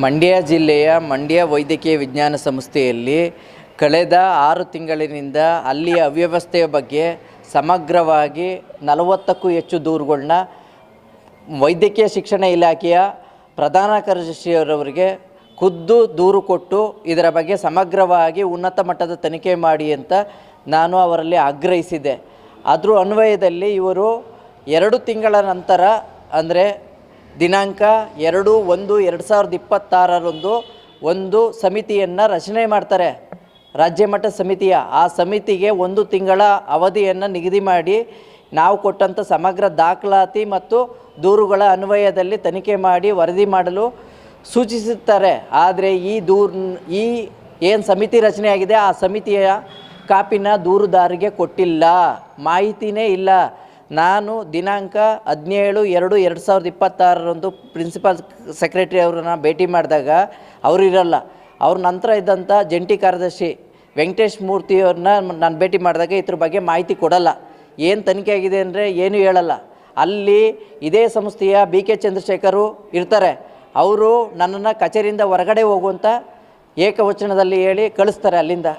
ಮಂಡ್ಯ ಜಿಲ್ಲೆಯ ಮಂಡ್ಯ ವೈದ್ಯಕೀಯ ವಿಜ್ಞಾನ ಸಂಸ್ಥೆಯಲ್ಲಿ ಕಳೆದ 6 ತಿಂಗಳಿನಿಂದ ಅಲ್ಲಿಯ ಅವ್ಯವಸ್ಥೆಯ ಬಗ್ಗೆ ಸಮಗ್ರವಾಗಿ 40ಕ್ಕೂ ಹೆಚ್ಚು ದೂರುಗಳನ್ನ ವೈದ್ಯಕೀಯ ಶಿಕ್ಷಣ ಇಲಾಖೆಯ ಪ್ರಧಾನ ಕಾರ್ಯದರ್ಶಿಯವರಿಗೆ ಖುದ್ದು ದೂರು ಕೊಟ್ಟು ಇದರ ಬಗ್ಗೆ ಸಮಗ್ರವಾಗಿ ಉನ್ನತ ಮಟ್ಟದ ತನಿಖೆ ಮಾಡಿ ಅಂತ ನಾನು ಅವರಲ್ಲಿ ಆಗ್ರಹಿಸಿದ್ದೆ. ಅದರ ಅನ್ವಯದಲ್ಲಿ ಇವರು 2 ತಿಂಗಳ ನಂತರ ಅಂದರೆ ದಿನಾಂಕ 2/1/2026 ಒಂದು ಸಮಿತಿಯನ್ನು ರಚನೆ ಮಾಡ್ತಾರೆ. ರಾಜ್ಯ ಮಟ್ಟ ಸಮಿತಿಯ ಆ ಸಮಿತಿಗೆ 1 ತಿಂಗಳ ಅವಧಿಯನ್ನು ನಿಗದಿ ಮಾಡಿ ನಾವು ಕೊಟ್ಟಂಥ ಸಮಗ್ರ ದಾಖಲಾತಿ ಮತ್ತು ದೂರುಗಳ ಅನ್ವಯದಲ್ಲಿ ತನಿಖೆ ಮಾಡಿ ವರದಿ ಮಾಡಲು ಸೂಚಿಸುತ್ತಾರೆ. ಆದರೆ ಈ ಏನು ಸಮಿತಿ ರಚನೆಯಾಗಿದೆ ಆ ಸಮಿತಿಯ ಕಾಪಿನ ದೂರುದಾರಿಗೆ ಕೊಟ್ಟಿಲ್ಲ, ಮಾಹಿತಿಯೇ ಇಲ್ಲ. ನಾನು ದಿನಾಂಕ 17/2/2026 ಪ್ರಿನ್ಸಿಪಾಲ್ ಸೆಕ್ರೆಟರಿ ಅವ್ರನ್ನ ಭೇಟಿ ಮಾಡಿದಾಗ ಅವರು ಇರಲ್ಲ. ಅವ್ರ ನಂತರ ಇದ್ದಂಥ ಜಂಟಿ ಕಾರ್ಯದರ್ಶಿ ವೆಂಕಟೇಶ್ ಮೂರ್ತಿಯವ್ರನ್ನ ನಾನು ಭೇಟಿ ಮಾಡಿದಾಗ ಇದ್ರ ಬಗ್ಗೆ ಮಾಹಿತಿ ಕೊಡಲ್ಲ. ಏನು ತನಿಖೆ ಆಗಿದೆ ಅಂದರೆ ಏನೂ ಹೇಳಲ್ಲ. ಅಲ್ಲಿ ಇದೇ ಸಂಸ್ಥೆಯ BK ಚಂದ್ರಶೇಖರು ಇರ್ತಾರೆ. ಅವರು ನನ್ನನ್ನು ಕಚೇರಿಯಿಂದ ಹೊರಗಡೆ ಹೋಗುವಂಥ ಏಕವಚನದಲ್ಲಿ ಹೇಳಿ ಕಳಿಸ್ತಾರೆ ಅಲ್ಲಿಂದ.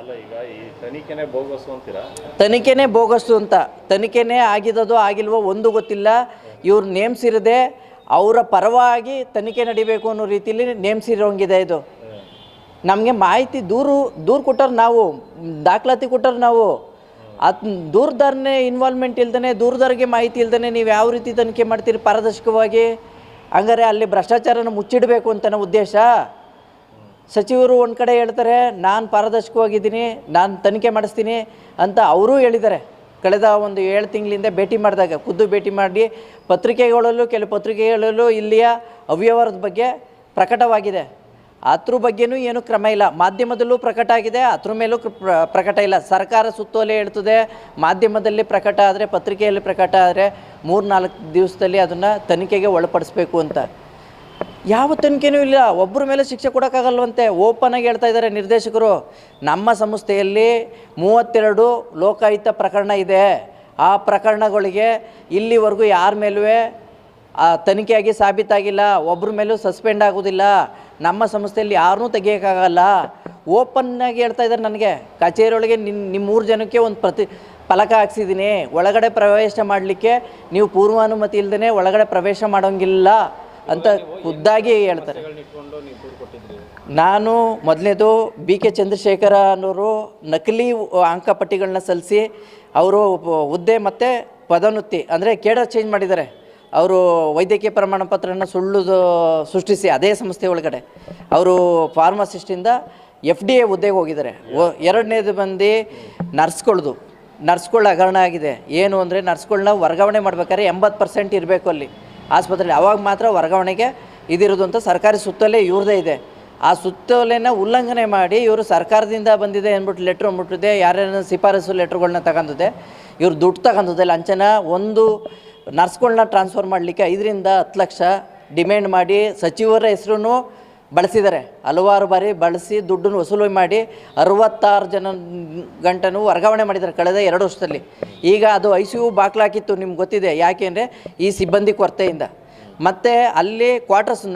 ತನಿಖೆನೇ ಬೋಗಸ್ಸು ಅಂತ. ತನಿಖೆನೇ ಆಗಿದ್ದೋ ಆಗಿಲ್ವೋ ಒಂದು ಗೊತ್ತಿಲ್ಲ. ಇವ್ರು ನೇಮಿಸಿರದೆ ಅವರ ಪರವಾಗಿ ತನಿಖೆ ನಡಿಬೇಕು ಅನ್ನೋ ರೀತಿಯಲ್ಲಿ ನೇಮಿಸಿರೋಂಗಿದೆ. ಇದು ನಮಗೆ ಮಾಹಿತಿ ದೂರು ಕೊಟ್ಟರು, ನಾವು ದಾಖಲಾತಿ ಕೊಟ್ಟರು. ನಾವು ಅದು ದೂರದಾರನೇ ಇನ್ವಾಲ್ವ್ಮೆಂಟ್ ಇಲ್ದೇ, ದೂರದಾರಿಗೆ ಮಾಹಿತಿ ಇಲ್ದೇ ನೀವು ಯಾವ ರೀತಿ ತನಿಖೆ ಮಾಡ್ತೀರಿ ಪಾರದರ್ಶಕವಾಗಿ? ಹಂಗಾರೆ ಅಲ್ಲಿ ಭ್ರಷ್ಟಾಚಾರನ ಮುಚ್ಚಿಡಬೇಕು ಅಂತನ ಉದ್ದೇಶ. ಸಚಿವರು ಒಂದು ಕಡೆ ಹೇಳ್ತಾರೆ ನಾನು ಪಾರದರ್ಶಕವಾಗಿದ್ದೀನಿ, ನಾನು ತನಿಖೆ ಮಾಡಿಸ್ತೀನಿ ಅಂತ ಅವರೂ ಹೇಳಿದ್ದಾರೆ. ಕಳೆದ ಒಂದು 7 ತಿಂಗಳಿಂದ ಭೇಟಿ ಮಾಡಿದಾಗ ಖುದ್ದು ಭೇಟಿ ಮಾಡಿ ಕೆಲವು ಪತ್ರಿಕೆಗಳಲ್ಲೂ ಇಲ್ಲಿಯ ಅವ್ಯವಹಾರದ ಬಗ್ಗೆ ಪ್ರಕಟವಾಗಿದೆ. ಅದ್ರ ಬಗ್ಗೆನೂ ಏನೂ ಕ್ರಮ ಇಲ್ಲ. ಮಾಧ್ಯಮದಲ್ಲೂ ಪ್ರಕಟ ಆಗಿದೆ, ಅದ್ರ ಮೇಲೂ ಪ್ರಕಟ ಇಲ್ಲ. ಸರ್ಕಾರ ಸುತ್ತೋಲೆ ಹೇಳ್ತದೆ, ಮಾಧ್ಯಮದಲ್ಲಿ ಪ್ರಕಟ ಆದರೆ, ಪತ್ರಿಕೆಯಲ್ಲಿ ಪ್ರಕಟ ಆದರೆ 3-4 ದಿವಸದಲ್ಲಿ ಅದನ್ನು ತನಿಖೆಗೆ ಒಳಪಡಿಸ್ಬೇಕು ಅಂತ. ಯಾವ ತನಿಖೆನೂ ಇಲ್ಲ. ಒಬ್ಬರ ಮೇಲೆ ಶಿಕ್ಷೆ ಕೊಡೋಕ್ಕಾಗಲ್ವಂತೆ. ಓಪನ್ ಆಗಿ ಹೇಳ್ತಾ ಇದ್ದಾರೆ ನಿರ್ದೇಶಕರು. ನಮ್ಮ ಸಂಸ್ಥೆಯಲ್ಲಿ 32 ಲೋಕಾಯುಕ್ತ ಪ್ರಕರಣ ಇದೆ. ಆ ಪ್ರಕರಣಗಳಿಗೆ ಇಲ್ಲಿವರೆಗೂ ಯಾರ ಮೇಲೂ ತನಿಖೆಯಾಗಿ ಸಾಬೀತಾಗಿಲ್ಲ. ಒಬ್ಬರ ಮೇಲೂ ಸಸ್ಪೆಂಡ್ ಆಗೋದಿಲ್ಲ. ನಮ್ಮ ಸಂಸ್ಥೆಯಲ್ಲಿ ಯಾರನ್ನೂ ತೆಗಿಯೋಕ್ಕಾಗಲ್ಲ. ಓಪನ್ನಾಗಿ ಹೇಳ್ತಾ ಇದ್ದಾರೆ ನನಗೆ. ಕಚೇರಿಯೊಳಗೆ ನಿಮ್ಮ 3 ಜನಕ್ಕೆ ಒಂದು ಫಲಕ ಹಾಕ್ಸಿದ್ದೀನಿ, ಒಳಗಡೆ ಪ್ರವೇಶ ಮಾಡಲಿಕ್ಕೆ ನೀವು ಪೂರ್ವಾನುಮತಿ ಇಲ್ಲದೇ ಒಳಗಡೆ ಪ್ರವೇಶ ಮಾಡೋಂಗಿಲ್ಲ ಅಂತ ಖುದ್ದಾಗಿ ಹೇಳ್ತಾರೆ. ನಾನು ಮೊದಲನೇದು BK ಚಂದ್ರಶೇಖರ ಅನ್ನೋರು ನಕಲಿ ಅಂಕಪಟ್ಟಿಗಳನ್ನ ಸಲ್ಲಿಸಿ ಅವರು ಹುದ್ದೆ ಮತ್ತು ಪದೋನ್ನತಿ ಅಂದರೆ ಕೇಡರ್ ಚೇಂಜ್ ಮಾಡಿದ್ದಾರೆ. ಅವರು ವೈದ್ಯಕೀಯ ಪ್ರಮಾಣ ಪತ್ರನ ಸುಳ್ಳು ಸೃಷ್ಟಿಸಿ ಅದೇ ಸಂಸ್ಥೆ ಒಳಗಡೆ ಅವರು ಫಾರ್ಮಸಿಸ್ಟಿಂದ FDA ಹುದ್ದೆಗೆ ಹೋಗಿದ್ದಾರೆ. 2ನೇದು ಬಂದು ನರ್ಸ್ಗಳ ಹಗರಣ ಆಗಿದೆ. ಏನು ಅಂದರೆ ನರ್ಸ್ಗಳನ್ನ ವರ್ಗಾವಣೆ ಮಾಡ್ಬೇಕಾದ್ರೆ 80% ಇರಬೇಕು ಅಲ್ಲಿ ಆಸ್ಪತ್ರೆಯಲ್ಲಿ, ಅವಾಗ ಮಾತ್ರ ವರ್ಗಾವಣೆಗೆ ಇದಿರೋದು ಅಂತ ಸರ್ಕಾರಿ ಸುತ್ತೋಲೆ ಇವ್ರದೇ ಇದೆ. ಆ ಸುತ್ತೋಲೆನ ಉಲ್ಲಂಘನೆ ಮಾಡಿ ಇವರು ಸರ್ಕಾರದಿಂದ ಬಂದಿದೆ ಅಂದ್ಬಿಟ್ಟು ಲೆಟ್ರ್ ಅಂದ್ಬಿಟ್ಟಿದೆ, ಯಾರ್ಯಾರ ಶಿಫಾರಸು ಲೆಟ್ರುಗಳನ್ನ ತಗೊಂಡಿದೆ. ಇವ್ರು ದುಡ್ಡು ತಗೊಂಡಿದೆ ಲಂಚನ. ಒಂದು ನರ್ಸ್ಗಳನ್ನ ಟ್ರಾನ್ಸ್ಫರ್ ಮಾಡಲಿಕ್ಕೆ 5-10 ಲಕ್ಷ ಡಿಮ್ಯಾಂಡ್ ಮಾಡಿ ಸಚಿವರ ಹೆಸರು ಬಳಸಿದ್ದಾರೆ. ಹಲವಾರು ಬಾರಿ ಬಳಸಿ ದುಡ್ಡನ್ನು ವಸೂಲು ಮಾಡಿ 66 ಜನ ಗಂಟನೂ ವರ್ಗಾವಣೆ ಮಾಡಿದ್ದಾರೆ ಕಳೆದ 2 ವರ್ಷದಲ್ಲಿ. ಈಗ ಅದು ICU ಬಾಕ್ಲಾಕಿತ್ತು, ನಿಮ್ಗೆ ಗೊತ್ತಿದೆ. ಯಾಕೆ ಅಂದರೆ ಈ ಸಿಬ್ಬಂದಿ ಕೊರತೆಯಿಂದ. ಮತ್ತು ಅಲ್ಲಿ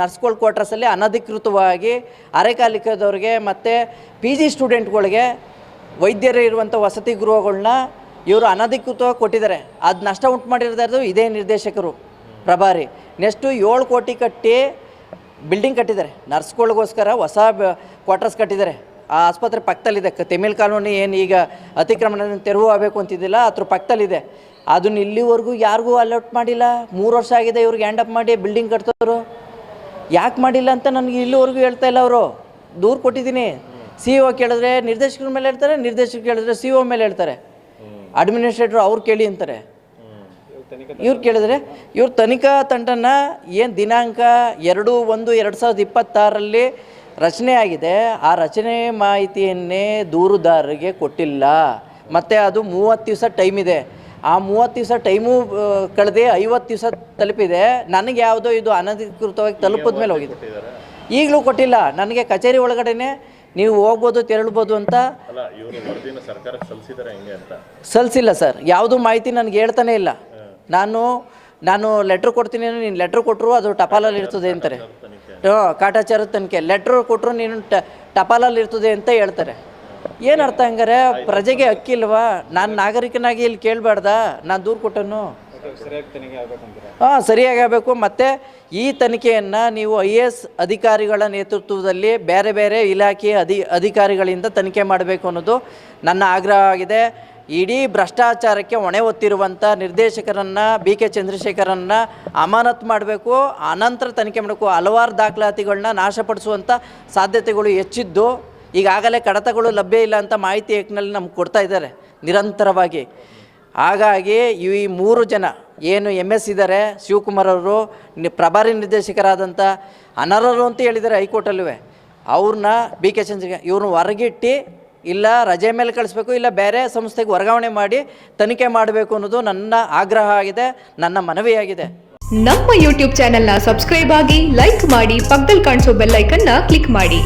ನರ್ಸ್ಗಳ ಕ್ವಾರ್ಟರ್ಸಲ್ಲಿ ಅನಧಿಕೃತವಾಗಿ ಅರೆಕಾಲಿಕದವ್ರಿಗೆ ಮತ್ತು PG ಸ್ಟೂಡೆಂಟ್ಗಳಿಗೆ ವೈದ್ಯರು ಇರುವಂಥ ವಸತಿ ಗೃಹಗಳನ್ನ ಇವರು ಅನಧಿಕೃತವಾಗಿ ಕೊಟ್ಟಿದ್ದಾರೆ. ಅದು ನಷ್ಟ ಉಂಟು ಮಾಡಿರೋದು ಇದೇ ನಿರ್ದೇಶಕರು ಪ್ರಭಾರಿ. ನೆಕ್ಸ್ಟು 7 ಕೋಟಿ ಕಟ್ಟಿ ಬಿಲ್ಡಿಂಗ್ ಕಟ್ಟಿದ್ದಾರೆ ನರ್ಸ್ಗಳಿಗೋಸ್ಕರ, ಹೊಸ ಕ್ವಾರ್ಟರ್ಸ್ ಕಟ್ಟಿದ್ದಾರೆ. ಆ ಆಸ್ಪತ್ರೆ ಪಕ್ಕದಲ್ಲಿದೆ. ತೆಮಿಳ್ ಕಾಲೋನಿ ಏನು ಈಗ ಅತಿಕ್ರಮಣ ತೆರವು ಆಗಬೇಕು ಅಂತಿದ್ದಿಲ್ಲ, ಅದ್ರ ಪಕ್ಕದಲ್ಲಿದೆ. ಅದನ್ನು ಇಲ್ಲಿವರೆಗೂ ಯಾರಿಗೂ ಅಲರ್ಟ್ ಮಾಡಿಲ್ಲ. 3 ವರ್ಷ ಆಗಿದೆ ಇವ್ರಿಗೆ ಹ್ಯಾಂಡ್ ಅಪ್ ಮಾಡಿ ಬಿಲ್ಡಿಂಗ್ ಕಟ್ತವರು. ಯಾಕೆ ಮಾಡಿಲ್ಲ ಅಂತ ನನಗೆ ಇಲ್ಲಿವರೆಗೂ ಹೇಳ್ತಾ ಇಲ್ಲ. ಅವರು ದೂರು ಕೊಟ್ಟಿದ್ದೀನಿ. CEO ಕೇಳಿದ್ರೆ ನಿರ್ದೇಶಕರ ಮೇಲೆ ಹೇಳ್ತಾರೆ, ನಿರ್ದೇಶಕರು ಕೇಳಿದ್ರೆ CEO ಮೇಲೆ ಹೇಳ್ತಾರೆ. ಅಡ್ಮಿನಿಸ್ಟ್ರೇಟ್ರು ಅವ್ರು ಕೇಳಿ ಅಂತಾರೆ. ಇವ್ರು ಕೇಳಿದ್ರೆ ಇವ್ರ ತನಿಖಾ ತಂಡನ ಏನು ದಿನಾಂಕ 2/1/2026 ರಚನೆ ಆಗಿದೆ, ಆ ರಚನೆ ಮಾಹಿತಿಯನ್ನೇ ದೂರುದಾರರಿಗೆ ಕೊಟ್ಟಿಲ್ಲ. ಮತ್ತು ಅದು 30 ದಿವಸ ಟೈಮ್ ಇದೆ. ಆ 30 ದಿವಸ ಟೈಮು ಕಳೆದೇ 50 ದಿವಸ ತಲುಪಿದೆ. ನನಗೆ ಯಾವುದೋ ಇದು ಅನಧಿಕೃತವಾಗಿ ತಲುಪಿದ ಮೇಲೆ ಹೋಗಿದೆ. ಈಗಲೂ ಕೊಟ್ಟಿಲ್ಲ. ನನಗೆ ಕಚೇರಿ ಒಳಗಡೆನೆ ನೀವು ಹೋಗ್ಬೋದು ತೆರಳ್ಬೋದು ಅಂತ ಸಲ್ಲಿಸಿಲ್ಲ ಸರ್. ಯಾವುದೂ ಮಾಹಿತಿ ನನಗೆ ಹೇಳ್ತಾನೆ ಇಲ್ಲ. ನಾನು ಲೆಟ್ರ್ ಕೊಡ್ತೀನಿ, ನೀನು ಲೆಟ್ರ್ ಕೊಟ್ಟರು ಅದು ಟಪಾಲಲ್ಲಿ ಇರ್ತದೆ ಅಂತಾರೆ. ಕಾಟಾಚಾರದ ತನಿಖೆ. ಲೆಟ್ರ್ ಕೊಟ್ಟರು ನೀನು ಟಪಾಲಲ್ಲಿ ಇರ್ತದೆ ಅಂತ ಹೇಳ್ತಾರೆ. ಏನು ಅರ್ಥ ಹಂಗಾರೆ? ಪ್ರಜೆಗೆ ಹಕ್ಕಿಲ್ವಾ? ನಾನು ನಾಗರಿಕನಾಗಿ ಇಲ್ಲಿ ಕೇಳಬಾರ್ದಾ? ನಾನು ದೂರು ಕೊಟ್ಟನು. ಸರಿಯಾಗಿ ಆಗಬೇಕು. ಮತ್ತು ಈ ತನಿಖೆಯನ್ನು ನೀವು IAS ಅಧಿಕಾರಿಗಳ ನೇತೃತ್ವದಲ್ಲಿ ಬೇರೆ ಬೇರೆ ಇಲಾಖೆಯ ಅಧಿಕಾರಿಗಳಿಂದ ತನಿಖೆ ಮಾಡಬೇಕು ಅನ್ನೋದು ನನ್ನ ಆಗ್ರಹ ಆಗಿದೆ. ಇಡೀ ಭ್ರಷ್ಟಾಚಾರಕ್ಕೆ ಹೊಣೆ ಹೊತ್ತಿರುವಂಥ ನಿರ್ದೇಶಕರನ್ನು BK ಚಂದ್ರಶೇಖರನ್ನು ಅಮಾನತು ಮಾಡಬೇಕು, ಅನಂತರ ತನಿಖೆ ಮಾಡಬೇಕು. ಹಲವಾರು ದಾಖಲಾತಿಗಳನ್ನ ನಾಶಪಡಿಸುವಂಥ ಸಾಧ್ಯತೆಗಳು ಹೆಚ್ಚಿದ್ದು, ಈಗಾಗಲೇ ಕಡತಗಳು ಲಭ್ಯ ಇಲ್ಲ ಅಂತ ಮಾಹಿತಿ ಏಕ್ನಲ್ಲಿ ನಮ್ಗೆ ಕೊಡ್ತಾ ಇದ್ದಾರೆ ನಿರಂತರವಾಗಿ. ಹಾಗಾಗಿ ಈ 3 ಜನ ಏನು MS ಇದ್ದಾರೆ, ಶಿವಕುಮಾರ್ ಅವರು, ಪ್ರಭಾರಿ ನಿರ್ದೇಶಕರಾದಂಥ ಅನರ್ಹರು ಅಂತ ಹೇಳಿದ್ದಾರೆ ಹೈಕೋರ್ಟಲ್ಲೂ, ಅವ್ರನ್ನ BK ಚಂದ್ರಶೇಖರ್ ಇವ್ರನ್ನ ಹೊರಗಿಟ್ಟು ಇಲ್ಲ ರಜೆ ಮೇಲೆ ಕಳಿಸ್ಬೇಕು, ಇಲ್ಲ ಬೇರೆ ಸಂಸ್ಥೆಗೆ ವರ್ಗಾವಣೆ ಮಾಡಿ ತನಿಖೆ ಮಾಡಬೇಕು ಅನ್ನೋದು ನನ್ನ ಆಗ್ರಹ ಆಗಿದೆ, ನನ್ನ ಮನವಿಯಾಗಿದೆ. ನಮ್ಮ YouTube ಚಾನೆಲ್ನ ಸಬ್ಸ್ಕ್ರೈಬ್ ಆಗಿ, ಲೈಕ್ ಮಾಡಿ, ಪಕ್ಕದಲ್ಲಿ ಕಾಣಿಸೋ ಬೆಲ್ ಐಕನ್ನ ಕ್ಲಿಕ್ ಮಾಡಿ.